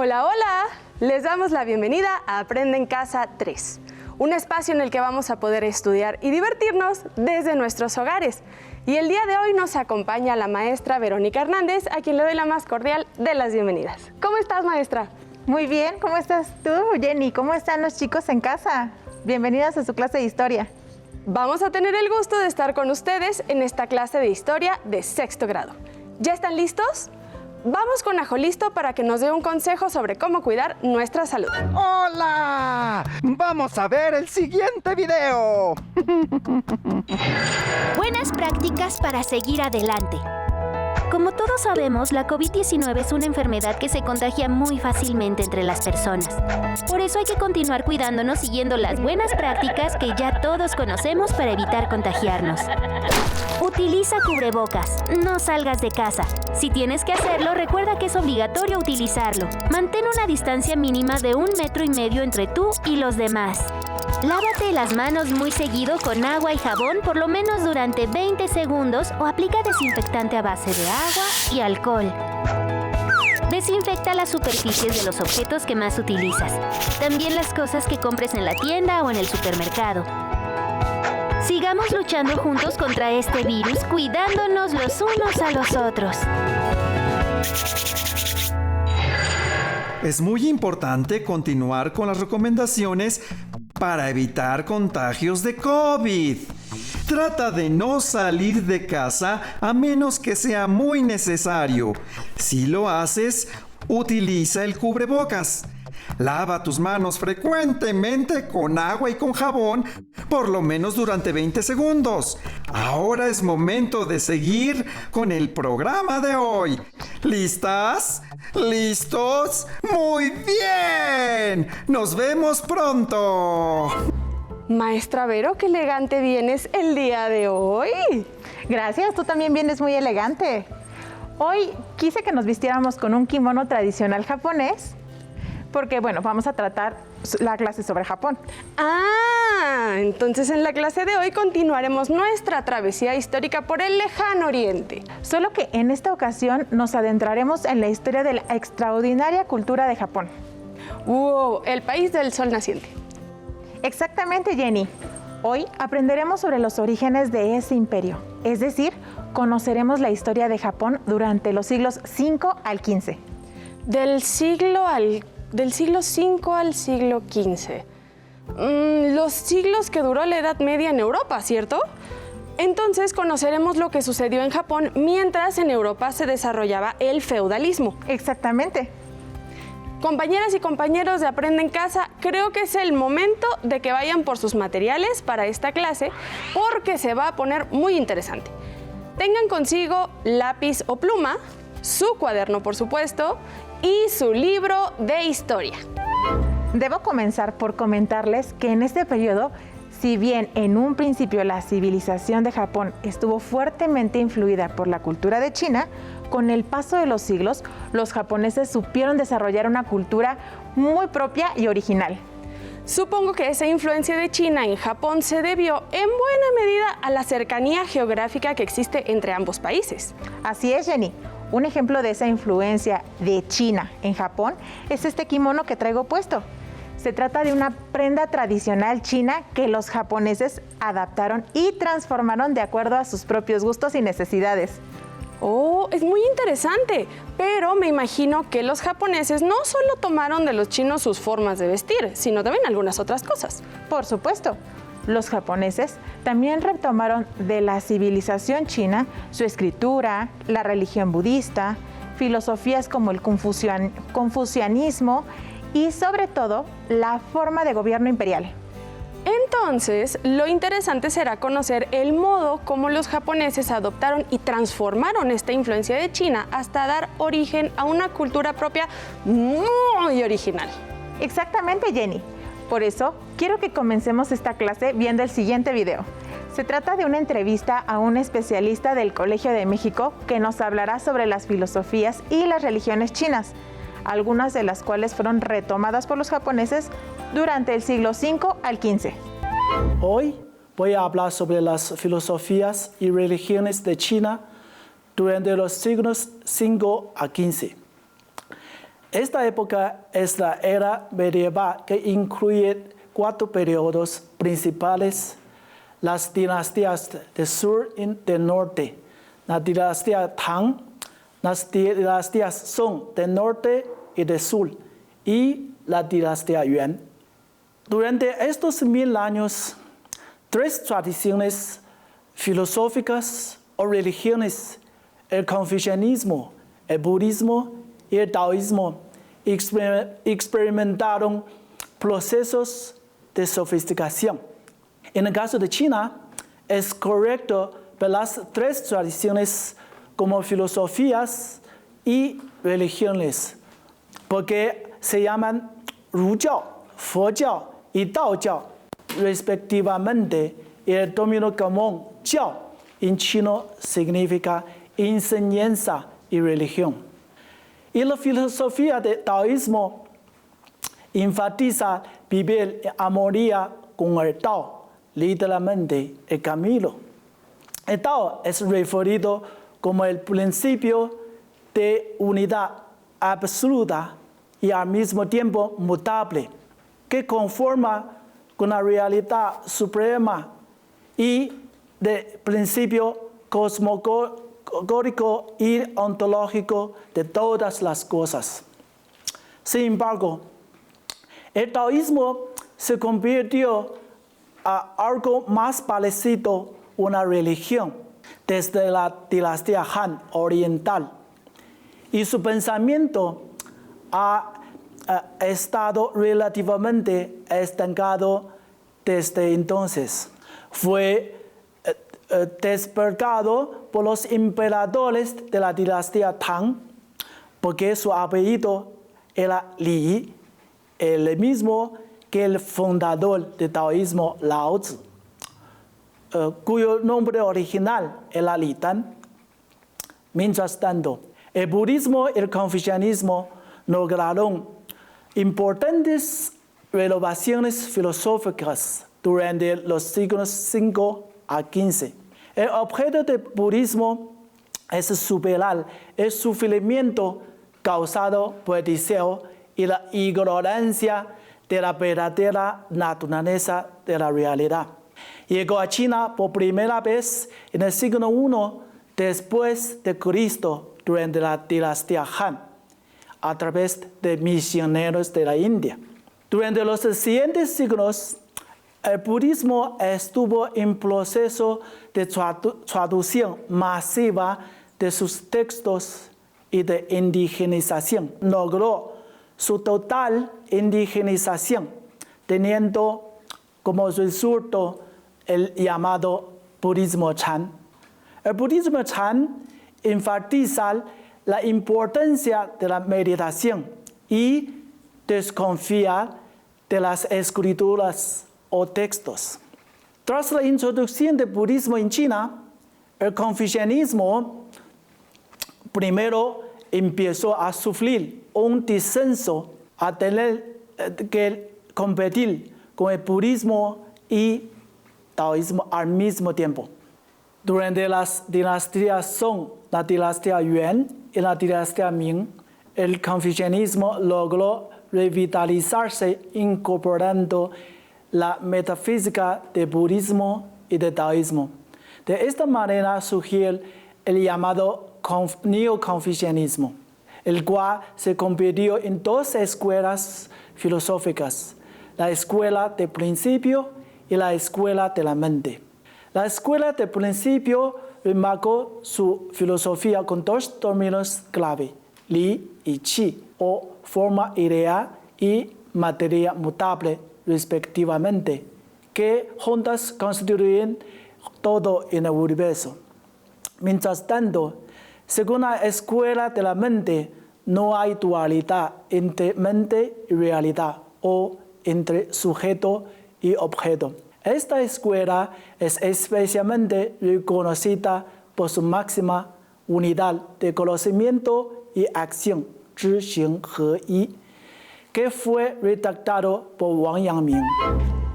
Hola, hola. Les damos la bienvenida a Aprende en Casa 3, un espacio en el que vamos a poder estudiar y divertirnos desde nuestros hogares. Y el día de hoy nos acompaña la maestra Verónica Hernández, a quien le doy la más cordial de las bienvenidas. ¿Cómo estás, maestra? Muy bien, ¿cómo estás tú, Jenny? ¿Cómo están los chicos en casa? Bienvenidas a su clase de historia. Vamos a tener el gusto de estar con ustedes en esta clase de historia de sexto grado. ¿Ya están listos? Vamos con Ajo Listo para que nos dé un consejo sobre cómo cuidar nuestra salud. ¡Hola! Vamos a ver el siguiente video. Buenas prácticas para seguir adelante. Como todos sabemos, la COVID-19 es una enfermedad que se contagia muy fácilmente entre las personas. Por eso hay que continuar cuidándonos siguiendo las buenas prácticas que ya todos conocemos para evitar contagiarnos. Utiliza cubrebocas, no salgas de casa. Si tienes que hacerlo, recuerda que es obligatorio utilizarlo. Mantén una distancia mínima de 1,5 metros entre tú y los demás. Lávate las manos muy seguido con agua y jabón por lo menos durante 20 segundos o aplica desinfectante a base de agua y alcohol. Desinfecta las superficies de los objetos que más utilizas, también las cosas que compres en la tienda o en el supermercado. Sigamos luchando juntos contra este virus, cuidándonos los unos a los otros. Es muy importante continuar con las recomendaciones para evitar contagios de COVID. Trata de no salir de casa a menos que sea muy necesario. Si lo haces, utiliza el cubrebocas. Lava tus manos frecuentemente con agua y con jabón, por lo menos durante 20 segundos. Ahora es momento de seguir con el programa de hoy. ¿Listas? ¿Listos? ¡Muy bien! ¡Nos vemos pronto! Maestra Vero, qué elegante vienes el día de hoy. Gracias, tú también vienes muy elegante. Hoy quise que nos vistiéramos con un kimono tradicional japonés, porque, bueno, vamos a tratar la clase sobre Japón. Ah, entonces en la clase de hoy continuaremos nuestra travesía histórica por el lejano oriente. Solo que en esta ocasión nos adentraremos en la historia de la extraordinaria cultura de Japón. ¡Wow! El país del sol naciente. Exactamente, Jenny. Hoy aprenderemos sobre los orígenes de ese imperio, es decir, conoceremos la historia de Japón durante los siglos V al XV. Del siglo V al siglo XV. Los siglos que duró la Edad Media en Europa, ¿cierto? Entonces conoceremos lo que sucedió en Japón mientras en Europa se desarrollaba el feudalismo. Exactamente. Compañeras y compañeros de Aprende en Casa, creo que es el momento de que vayan por sus materiales para esta clase porque se va a poner muy interesante. Tengan consigo lápiz o pluma, su cuaderno por supuesto, y su libro de historia. Debo comenzar por comentarles que en este periodo, si bien en un principio la civilización de Japón estuvo fuertemente influida por la cultura de China, con el paso de los siglos, los japoneses supieron desarrollar una cultura muy propia y original. Supongo que esa influencia de China en Japón se debió en buena medida a la cercanía geográfica que existe entre ambos países. Así es, Jenny. Un ejemplo de esa influencia de China en Japón es este kimono que traigo puesto. Se trata de una prenda tradicional china que los japoneses adaptaron y transformaron de acuerdo a sus propios gustos y necesidades. Oh, es muy interesante, pero me imagino que los japoneses no solo tomaron de los chinos sus formas de vestir, sino también algunas otras cosas. Por supuesto. Los japoneses también retomaron de la civilización china su escritura, la religión budista, filosofías como el confucianismo y, sobre todo, la forma de gobierno imperial. Entonces, lo interesante será conocer el modo como los japoneses adoptaron y transformaron esta influencia de China hasta dar origen a una cultura propia muy original. Exactamente, Jenny. Por eso, quiero que comencemos esta clase viendo el siguiente video. Se trata de una entrevista a un especialista del Colegio de México que nos hablará sobre las filosofías y las religiones chinas, algunas de las cuales fueron retomadas por los japoneses durante el siglo V al XV. Hoy voy a hablar sobre las filosofías y religiones de China durante los siglos V a XV. Esta época es la era medieval que incluye 4 periodos principales: las dinastías del sur y del norte, la dinastía Tang, las dinastías Song del norte y del sur, y la dinastía Yuan. Durante estos 1000 años, 3 tradiciones filosóficas o religiones, el confucianismo, el budismo y el taoísmo, experimentaron procesos de sofisticación. En el caso de China, es correcto ver las 3 tradiciones como filosofías y religiones, porque se llaman Rujiao, Fojiao y Daojiao, respectivamente, y el término común Jiao en chino significa enseñanza y religión. Y la filosofía del taoísmo enfatiza vivir en armonía con el Tao, literalmente el camino. El Tao es referido como el principio de unidad absoluta y al mismo tiempo mutable, que conforma con la realidad suprema y del principio cosmogónico y ontológico de todas las cosas. Sin embargo, el taoísmo se convirtió a algo más parecido a una religión desde la dinastía Han oriental, y su pensamiento ha estado relativamente estancado desde entonces. Fue despertado por los emperadores de la dinastía Tang, porque su apellido era Li, el mismo que el fundador del taoísmo Lao Tzu, cuyo nombre original era Li Dan. Mientras tanto, el budismo y el confucianismo lograron importantes renovaciones filosóficas durante los siglos V a XV. El objeto del budismo es superar el sufrimiento causado por el deseo y la ignorancia de la verdadera naturaleza de la realidad. Llegó a China por primera vez en el siglo I después de Cristo durante la dinastía Han, a través de misioneros de la India. Durante los siguientes siglos, el budismo estuvo en proceso de traducción masiva de sus textos y de indigenización. Logró su total indigenización, teniendo como resultado el llamado budismo Chan. El budismo Chan enfatiza la importancia de la meditación y desconfía de las escrituras o textos. Tras la introducción del budismo en China, el confucianismo primero empezó a sufrir un descenso, a tener que competir con el budismo y taoísmo al mismo tiempo. Durante las dinastías Song, la dinastía Yuan y la dinastía Ming, el confucianismo logró revitalizarse incorporando la metafísica del budismo y del taoísmo. De esta manera surgió el llamado neoconfucianismo, el cual se convirtió en 2 escuelas filosóficas: la escuela del principio y la escuela de la mente. La escuela del principio remarcó su filosofía con 2 términos clave: Li y Qi, o forma ideal y materia mutable, respectivamente, que juntas constituyen todo en el universo. Mientras tanto, según la escuela de la mente, no hay dualidad entre mente y realidad, o entre sujeto y objeto. Esta escuela es especialmente reconocida por su máxima unidad de conocimiento y acción, 知行合一, que fue redactado por Wang Yangming.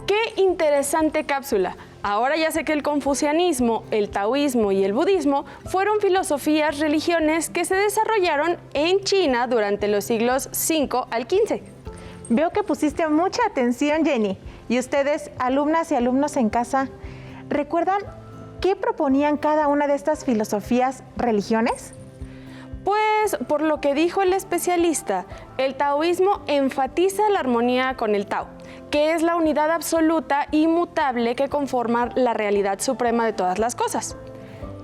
¡Qué interesante cápsula! Ahora ya sé que el confucianismo, el taoísmo y el budismo fueron filosofías, religiones que se desarrollaron en China durante los siglos V al XV. Veo que pusiste mucha atención, Jenny. ¿Y ustedes, alumnas y alumnos en casa, recuerdan qué proponían cada una de estas filosofías, religiones? Pues, por lo que dijo el especialista, el taoísmo enfatiza la armonía con el Tao, que es la unidad absoluta e inmutable que conforma la realidad suprema de todas las cosas.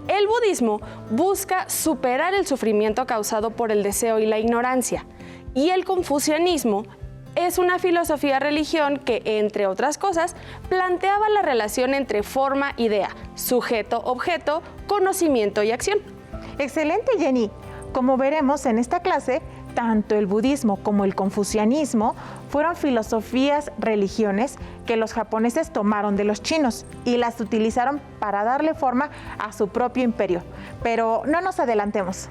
El budismo busca superar el sufrimiento causado por el deseo y la ignorancia, y el confucianismo es una filosofía religión que, entre otras cosas, planteaba la relación entre forma-idea, sujeto-objeto, conocimiento y acción. Excelente, Jenny. Como veremos en esta clase, tanto el budismo como el confucianismo fueron filosofías, religiones que los japoneses tomaron de los chinos y las utilizaron para darle forma a su propio imperio. Pero no nos adelantemos.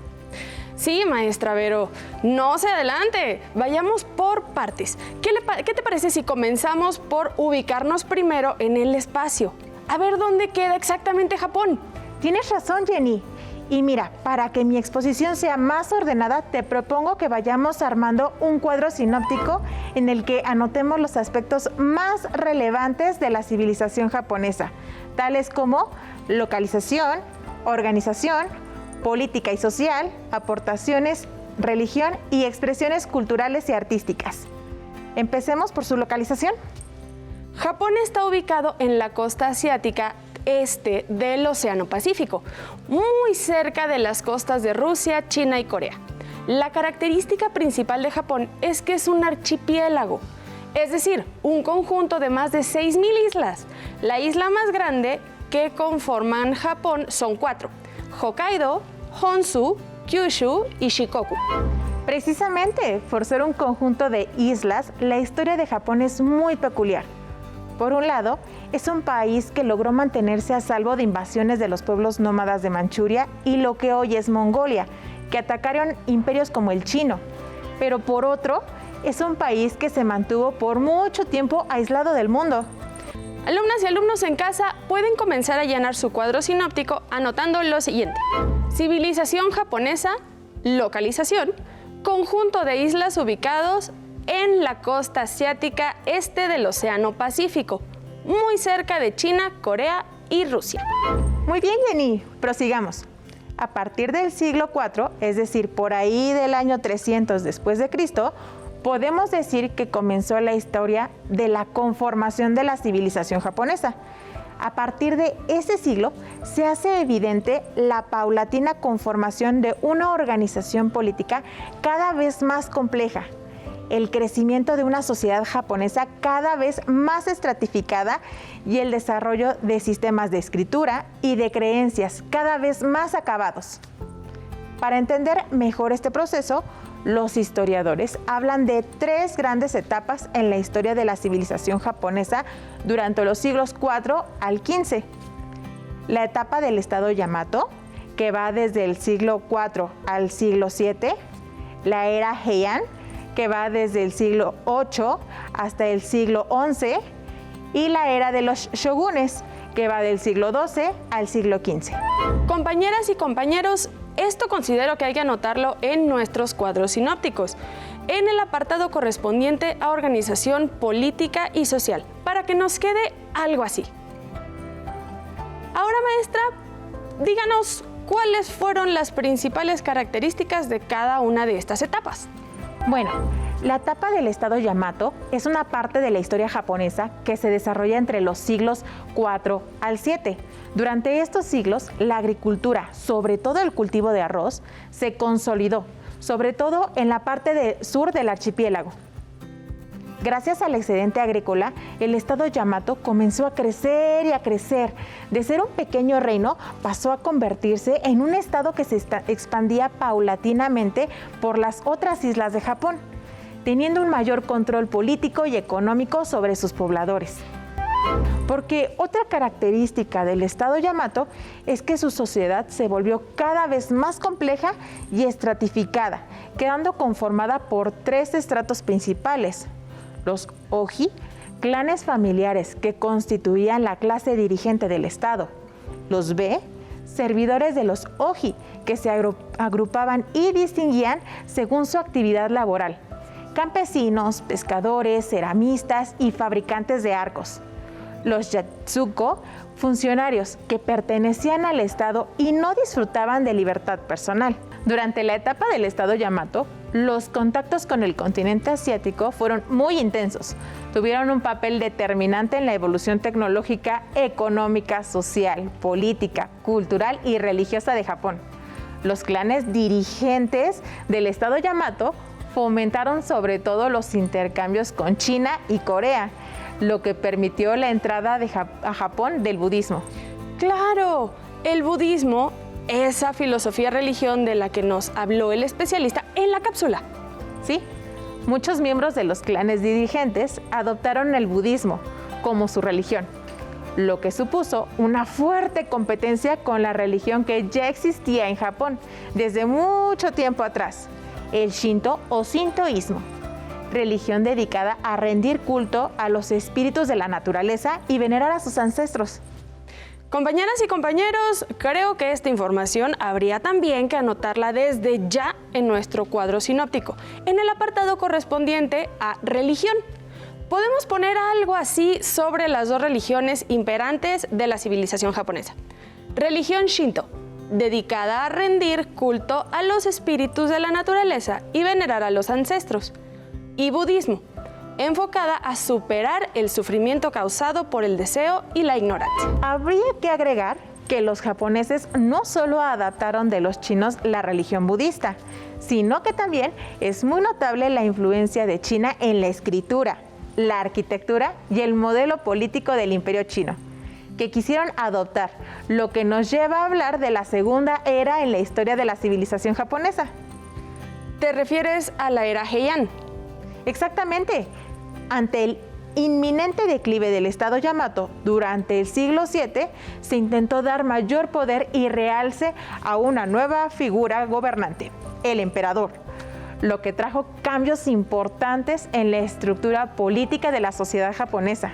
Sí, maestra Vero, no se adelante, vayamos por partes. ¿Qué te parece si comenzamos por ubicarnos primero en el espacio? A ver dónde queda exactamente Japón. Tienes razón, Jenny. Y mira, para que mi exposición sea más ordenada, te propongo que vayamos armando un cuadro sinóptico en el que anotemos los aspectos más relevantes de la civilización japonesa, tales como localización, organización, política y social, aportaciones, religión y expresiones culturales y artísticas. Empecemos por su localización. Japón está ubicado en la costa asiática este del Océano Pacífico, muy cerca de las costas de Rusia, China y Corea. La característica principal de Japón es que es un archipiélago, es decir, un conjunto de más de 6,000 islas. La isla más grande que conforman Japón son 4: Hokkaido, Honshu, Kyushu y Shikoku. Precisamente por ser un conjunto de islas, la historia de Japón es muy peculiar. Por un lado, es un país que logró mantenerse a salvo de invasiones de los pueblos nómadas de Manchuria y lo que hoy es Mongolia, que atacaron imperios como el chino. Pero por otro, es un país que se mantuvo por mucho tiempo aislado del mundo. Alumnas y alumnos en casa pueden comenzar a llenar su cuadro sinóptico anotando lo siguiente: civilización japonesa, localización, conjunto de islas ubicados en la costa asiática este del Océano Pacífico, muy cerca de China, Corea y Rusia. Muy bien, Jenny, prosigamos. A partir del siglo IV, es decir, por ahí del año 300 después de Cristo, podemos decir que comenzó la historia de la conformación de la civilización japonesa. A partir de ese siglo, se hace evidente la paulatina conformación de una organización política cada vez más compleja, el crecimiento de una sociedad japonesa cada vez más estratificada y el desarrollo de sistemas de escritura y de creencias cada vez más acabados. Para entender mejor este proceso, los historiadores hablan de 3 grandes etapas en la historia de la civilización japonesa durante los siglos IV al XV. La etapa del estado Yamato, que va desde el siglo IV al siglo VII, la era Heian, que va desde el siglo VIII hasta el siglo XI, y la era de los shogunes, que va del siglo XII al siglo XV. Compañeras y compañeros, esto considero que hay que anotarlo en nuestros cuadros sinópticos, en el apartado correspondiente a organización política y social, para que nos quede algo así. Ahora, maestra, díganos cuáles fueron las principales características de cada una de estas etapas. Bueno, la etapa del estado Yamato es una parte de la historia japonesa que se desarrolla entre los siglos IV al VII. Durante estos siglos, la agricultura, sobre todo el cultivo de arroz, se consolidó, sobre todo en la parte sur del archipiélago. Gracias al excedente agrícola, el estado Yamato comenzó a crecer y a crecer. De ser un pequeño reino, pasó a convertirse en un estado que se expandía paulatinamente por las otras islas de Japón, teniendo un mayor control político y económico sobre sus pobladores. Porque otra característica del estado Yamato es que su sociedad se volvió cada vez más compleja y estratificada, quedando conformada por 3 estratos principales: los Oji, clanes familiares que constituían la clase dirigente del Estado. Los B, servidores de los Oji, que se agrupaban y distinguían según su actividad laboral. Campesinos, pescadores, ceramistas y fabricantes de arcos. Los Yatsuko, funcionarios que pertenecían al Estado y no disfrutaban de libertad personal. Durante la etapa del Estado Yamato, los contactos con el continente asiático fueron muy intensos. Tuvieron un papel determinante en la evolución tecnológica, económica, social, política, cultural y religiosa de Japón. Los clanes dirigentes del Estado Yamato fomentaron sobre todo los intercambios con China y Corea, lo que permitió la entrada a Japón del budismo. ¡Claro! El budismo, esa filosofía religión de la que nos habló el especialista en la cápsula. Sí, muchos miembros de los clanes dirigentes adoptaron el budismo como su religión, lo que supuso una fuerte competencia con la religión que ya existía en Japón desde mucho tiempo atrás, el Shinto o sintoísmo, religión dedicada a rendir culto a los espíritus de la naturaleza y venerar a sus ancestros. Compañeras y compañeros, creo que esta información habría también que anotarla desde ya en nuestro cuadro sinóptico, en el apartado correspondiente a religión. Podemos poner algo así sobre las dos religiones imperantes de la civilización japonesa. Religión Shinto, dedicada a rendir culto a los espíritus de la naturaleza y venerar a los ancestros. Y budismo, enfocada a superar el sufrimiento causado por el deseo y la ignorancia. Habría que agregar que los japoneses no solo adaptaron de los chinos la religión budista, sino que también es muy notable la influencia de China en la escritura, la arquitectura y el modelo político del Imperio chino, que quisieron adoptar, lo que nos lleva a hablar de la segunda era en la historia de la civilización japonesa. ¿Te refieres a la era Heian? Exactamente. Ante el inminente declive del Estado Yamato durante el siglo VII, se intentó dar mayor poder y realce a una nueva figura gobernante, el emperador, lo que trajo cambios importantes en la estructura política de la sociedad japonesa.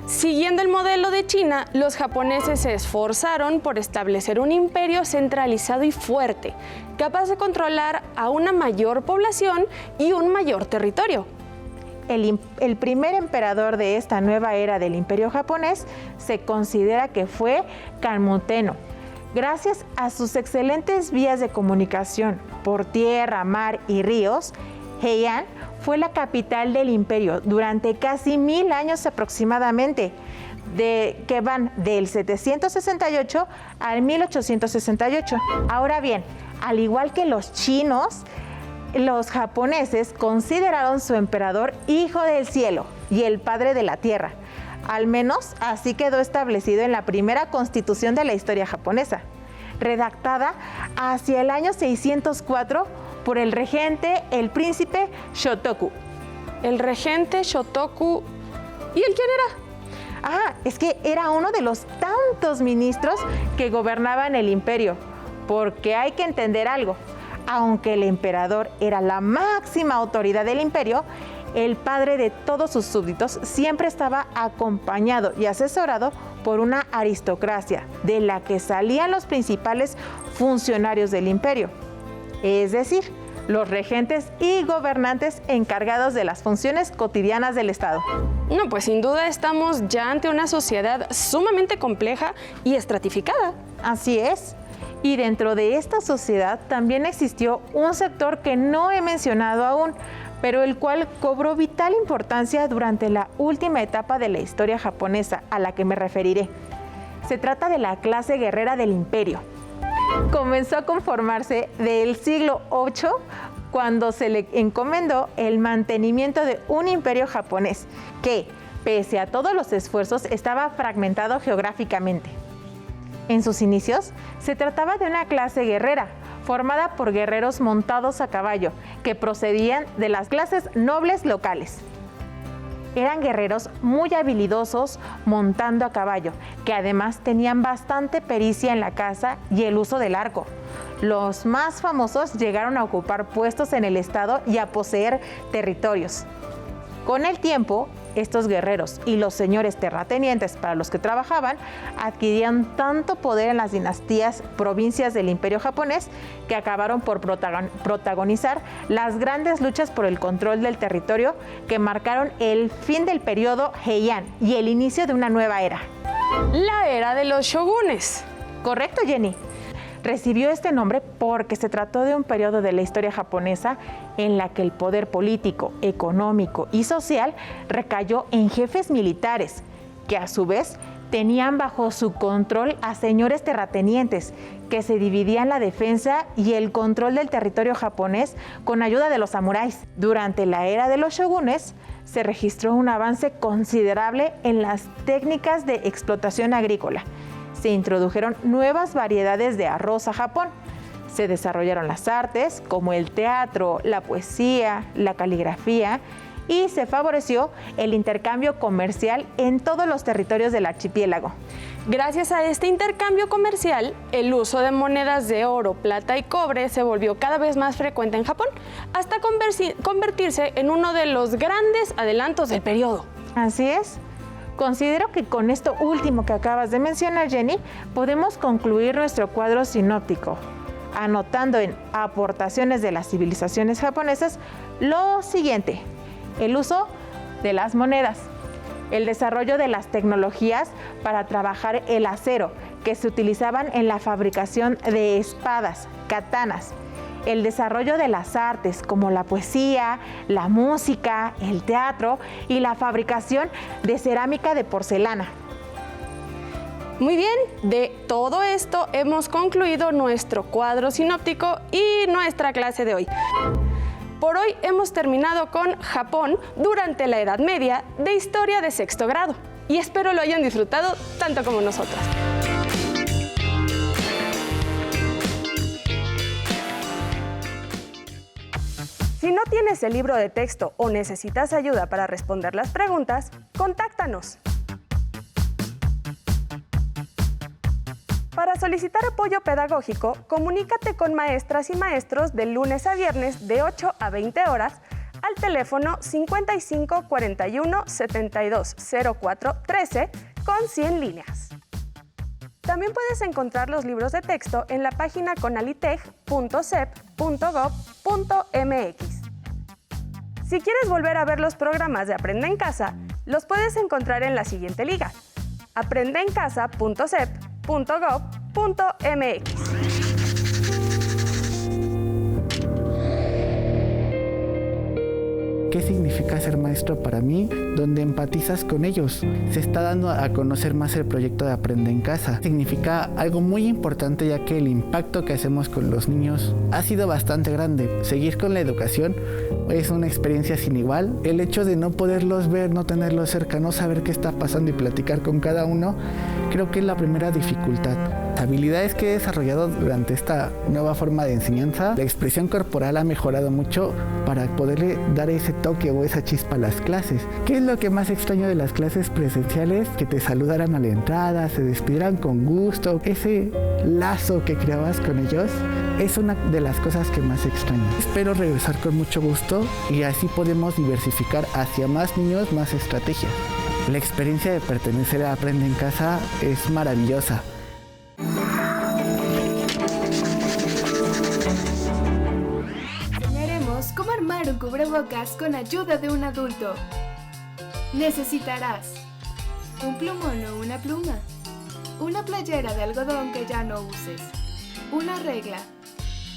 Siguiendo el modelo de China, los japoneses se esforzaron por establecer un imperio centralizado y fuerte, capaz de controlar a una mayor población y un mayor territorio. El primer emperador de esta nueva era del imperio japonés se considera que fue Kanmuteno. Gracias a sus excelentes vías de comunicación por tierra, mar y ríos, Heian fue la capital del imperio durante casi 1000 años aproximadamente, que van del 768 al 1868. Ahora bien, al igual que los chinos, los japoneses consideraron su emperador hijo del cielo y el padre de la tierra. Al menos así quedó establecido en la primera constitución de la historia japonesa, redactada hacia el año 604 por el regente, el príncipe Shotoku. El regente Shotoku, ¿y él quién era? Es que era uno de los tantos ministros que gobernaban el imperio, porque hay que entender algo. Aunque el emperador era la máxima autoridad del imperio, el padre de todos sus súbditos siempre estaba acompañado y asesorado por una aristocracia, de la que salían los principales funcionarios del imperio, es decir, los regentes y gobernantes encargados de las funciones cotidianas del Estado. No, pues sin duda estamos ya ante una sociedad sumamente compleja y estratificada. Así es. Y dentro de esta sociedad también existió un sector que no he mencionado aún, pero el cual cobró vital importancia durante la última etapa de la historia japonesa, a la que me referiré. Se trata de la clase guerrera del imperio. Comenzó a conformarse del siglo VIII, cuando se le encomendó el mantenimiento de un imperio japonés que, pese a todos los esfuerzos, estaba fragmentado geográficamente. En sus inicios, se trataba de una clase guerrera, formada por guerreros montados a caballo, que procedían de las clases nobles locales. Eran guerreros muy habilidosos montando a caballo, que además tenían bastante pericia en la caza y el uso del arco. Los más famosos llegaron a ocupar puestos en el estado y a poseer territorios. Con el tiempo, Estos guerreros y los señores terratenientes para los que trabajaban adquirían tanto poder en las dinastías, provincias del Imperio japonés, que acabaron por protagonizar las grandes luchas por el control del territorio que marcaron el fin del periodo Heian y el inicio de una nueva era. La era de los shogunes. ¿Correcto, Jenny? Recibió este nombre porque se trató de un periodo de la historia japonesa en la que el poder político, económico y social recayó en jefes militares, que a su vez tenían bajo su control a señores terratenientes, que se dividían la defensa y el control del territorio japonés con ayuda de los samuráis. Durante la era de los shogunes, se registró un avance considerable en las técnicas de explotación agrícola. Se introdujeron nuevas variedades de arroz a Japón. Se desarrollaron las artes como el teatro, la poesía, la caligrafía y se favoreció el intercambio comercial en todos los territorios del archipiélago. Gracias a este intercambio comercial, el uso de monedas de oro, plata y cobre se volvió cada vez más frecuente en Japón, hasta convertirse en uno de los grandes adelantos del periodo. Así es. Considero que con esto último que acabas de mencionar, Jenny, podemos concluir nuestro cuadro sinóptico, anotando en aportaciones de las civilizaciones japonesas lo siguiente: el uso de las monedas, el desarrollo de las tecnologías para trabajar el acero, que se utilizaban en la fabricación de espadas, katanas, el desarrollo de las artes como la poesía, la música, el teatro y la fabricación de cerámica de porcelana. Muy bien, de todo esto hemos concluido nuestro cuadro sinóptico y nuestra clase de hoy. Por hoy hemos terminado con Japón durante la Edad Media de historia de sexto grado y espero lo hayan disfrutado tanto como nosotras. Si no tienes el libro de texto o necesitas ayuda para responder las preguntas, contáctanos. Para solicitar apoyo pedagógico, comunícate con maestras y maestros de lunes a viernes de 8 a 20 horas al teléfono 55 41 72 04 13 con 100 líneas. También puedes encontrar los libros de texto en la página conaliteg.sep.gov.mx. Si quieres volver a ver los programas de Aprende en Casa, los puedes encontrar en la siguiente liga: aprendeencasa.sep.gov.mx. ¿Qué significa ser maestro para mí? Donde empatizas con ellos. Se está dando a conocer más el proyecto de Aprende en Casa. Significa algo muy importante, ya que el impacto que hacemos con los niños ha sido bastante grande. Seguir con la educación es una experiencia sin igual. El hecho de no poderlos ver, no tenerlos cerca, no saber qué está pasando y platicar con cada uno, creo que es la primera dificultad. Habilidades que he desarrollado durante esta nueva forma de enseñanza, la expresión corporal ha mejorado mucho para poderle dar ese toque o esa chispa a las clases. ¿Qué es lo que más extraño de las clases presenciales? Que te saludaran a la entrada, se despidieran con gusto, ese lazo que creabas con ellos es una de las cosas que más extraño. Espero regresar con mucho gusto y así podemos diversificar hacia más niños, más estrategias. La experiencia de pertenecer a Aprende en Casa es maravillosa. Enseñaremos cómo armar un cubrebocas con ayuda de un adulto. Necesitarás un plumón o una pluma, una playera de algodón que ya no uses, una regla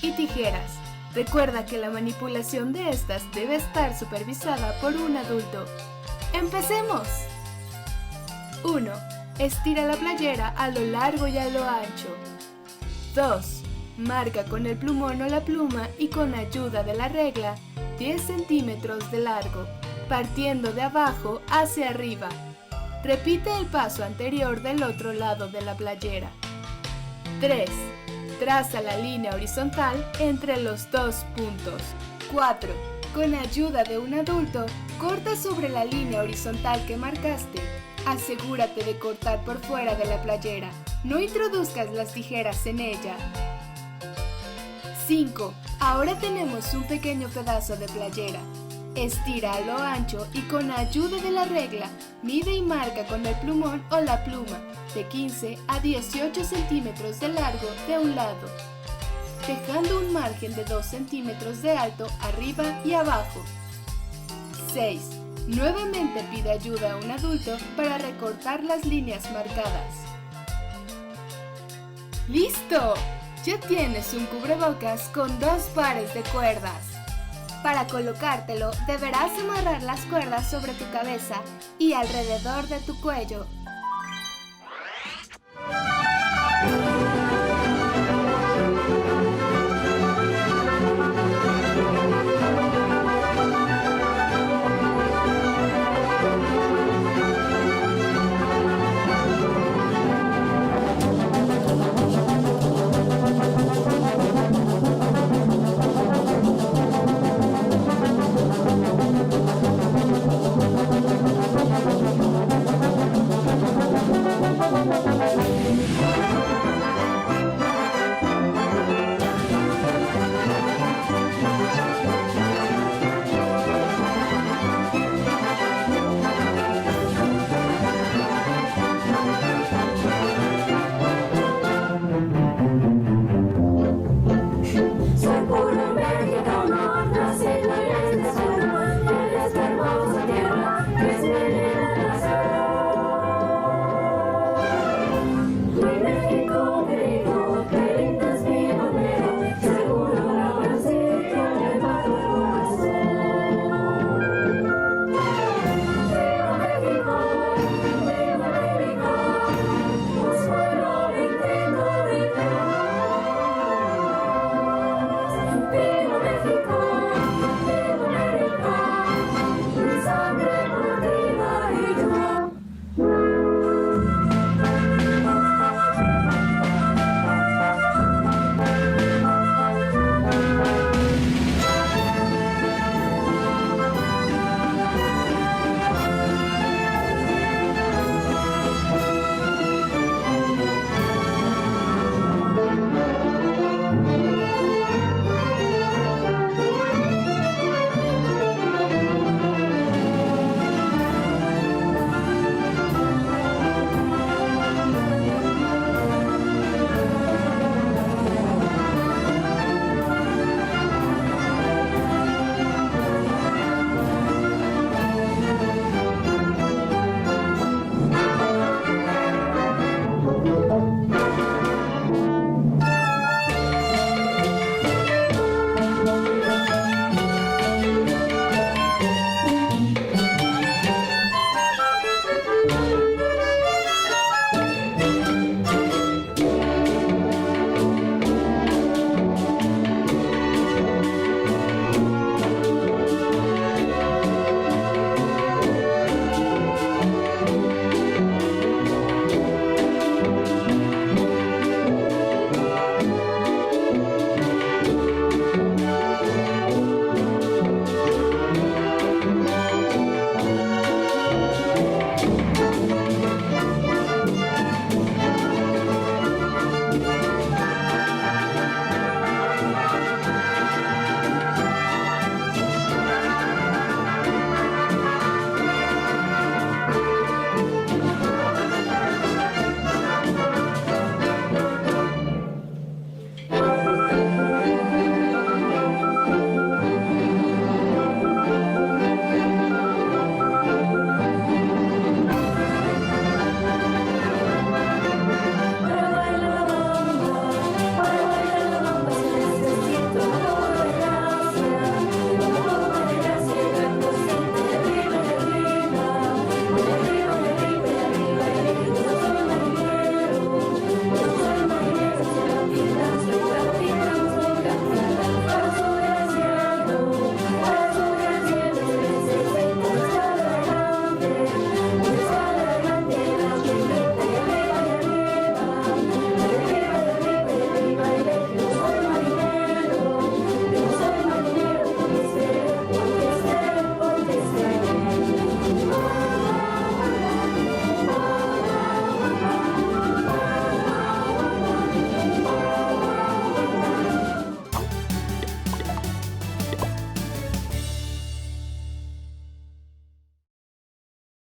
y tijeras. Recuerda que la manipulación de estas debe estar supervisada por un adulto. ¡Empecemos! 1. Estira la playera a lo largo y a lo ancho. 2. Marca con el plumón o la pluma y con ayuda de la regla 10 centímetros de largo, partiendo de abajo hacia arriba. Repite el paso anterior del otro lado de la playera. 3. Traza la línea horizontal entre los dos puntos. 4. Con ayuda de un adulto, corta sobre la línea horizontal que marcaste. Asegúrate de cortar por fuera de la playera. No introduzcas las tijeras en ella. 5. Ahora tenemos un pequeño pedazo de playera. Estira a lo ancho y con ayuda de la regla, mide y marca con el plumón o la pluma de 15 a 18 centímetros de largo de un lado, dejando un margen de 2 centímetros de alto arriba y abajo. 6. Nuevamente pide ayuda a un adulto para recortar las líneas marcadas. ¡Listo! Ya tienes un cubrebocas con 2 pares de cuerdas. Para colocártelo, deberás amarrar las cuerdas sobre tu cabeza y alrededor de tu cuello